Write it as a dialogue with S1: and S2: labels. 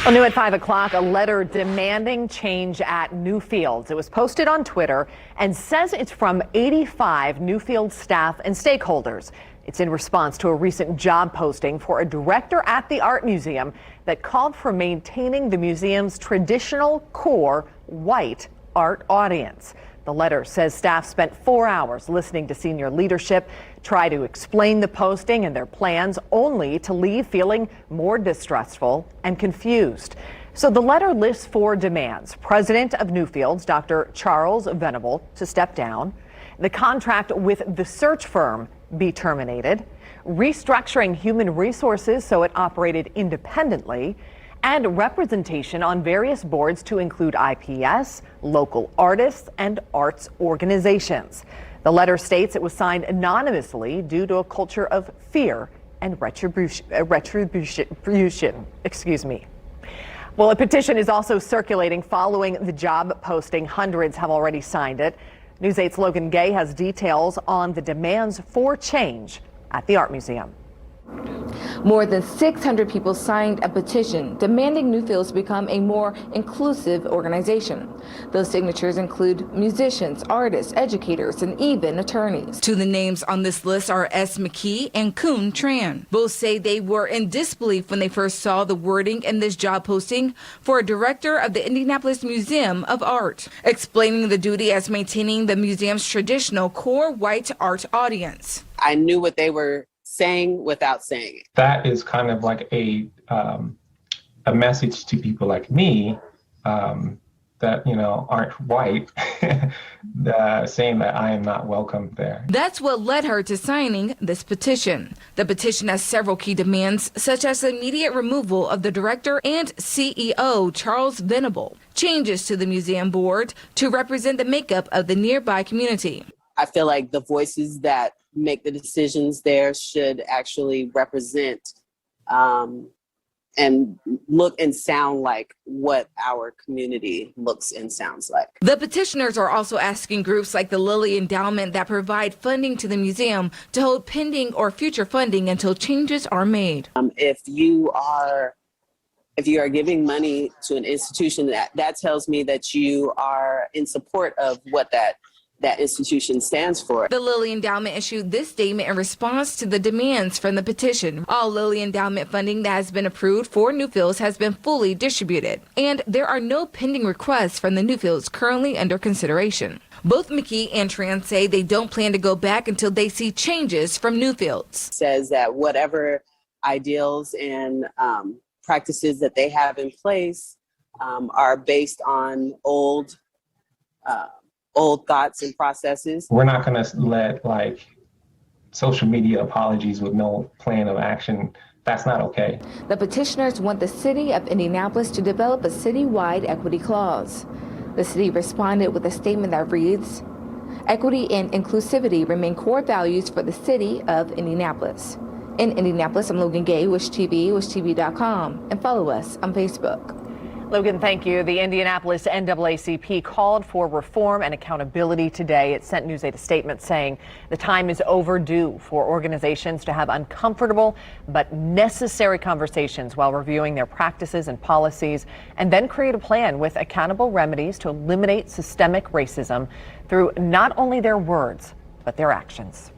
S1: Well, new at 5 o'clock, a letter demanding change at Newfields. It was posted on Twitter and says it's from 85 Newfields staff and stakeholders. It's in response to a recent job posting for a director at the art museum that called for maintaining the museum's traditional core white art audience. The letter says staff spent 4 hours listening to senior leadership try to explain the posting and their plans, only to leave feeling more distrustful and confused. So the letter lists 4 demands. President of Newfields, Dr. Charles Venable, to step down. The contract with the search firm be terminated. Restructuring human resources so it operated independently. And representation on various boards to include IPS, local artists, and arts organizations. The letter states it was signed anonymously due to a culture of fear and retribution. Well, a petition is also circulating following the job posting. Hundreds have already signed it. News 8's Logan Gay has details on the demands for change at the Art Museum.
S2: More than 600 people signed a petition demanding Newfields become a more inclusive organization. Those signatures include musicians, artists, educators, and even attorneys. Two of the names on this list are S. McKee and Kuhn Tran. Both say they were in disbelief when they first saw the wording in this job posting for a director of the Indianapolis Museum of Art, explaining the duty as maintaining the museum's traditional core white art audience.
S3: I knew what they were saying without saying it.
S4: That is kind of like a message to people like me that, aren't white, saying that I am not welcome there.
S2: That's what led her to signing this petition. The petition has several key demands, such as the immediate removal of the director and CEO, Charles Venable, changes to the museum board to represent the makeup of the nearby community.
S3: I feel like the voices that make the decisions there should actually represent and look and sound like what our community looks and sounds like.
S2: The petitioners are also asking groups like the Lilly Endowment that provide funding to the museum to hold pending or future funding until changes are made.
S3: If you are giving money to an institution, that tells me that you are in support of what that institution stands for.
S2: The Lilly Endowment issued this statement in response to the demands from the petition. All Lilly Endowment funding that has been approved for Newfields has been fully distributed, and there are no pending requests from the Newfields currently under consideration. Both McKee and Tran say they don't plan to go back until they see changes from Newfields.
S3: Says that whatever ideals and practices that they have in place are based on old thoughts and processes.
S4: We're not going to let social media apologies with no plan of action. That's not okay.
S2: The petitioners want the city of Indianapolis to develop a citywide equity clause. The city responded with a statement that reads, "Equity and inclusivity remain core values for the city of Indianapolis." In Indianapolis, I'm Logan Gay, WishTV, WishTV.com, and follow us on Facebook.
S1: Logan, thank you. The Indianapolis NAACP called for reform and accountability today. It sent News 8 a statement saying the time is overdue for organizations to have uncomfortable but necessary conversations while reviewing their practices and policies, and then create a plan with accountable remedies to eliminate systemic racism through not only their words, but their actions.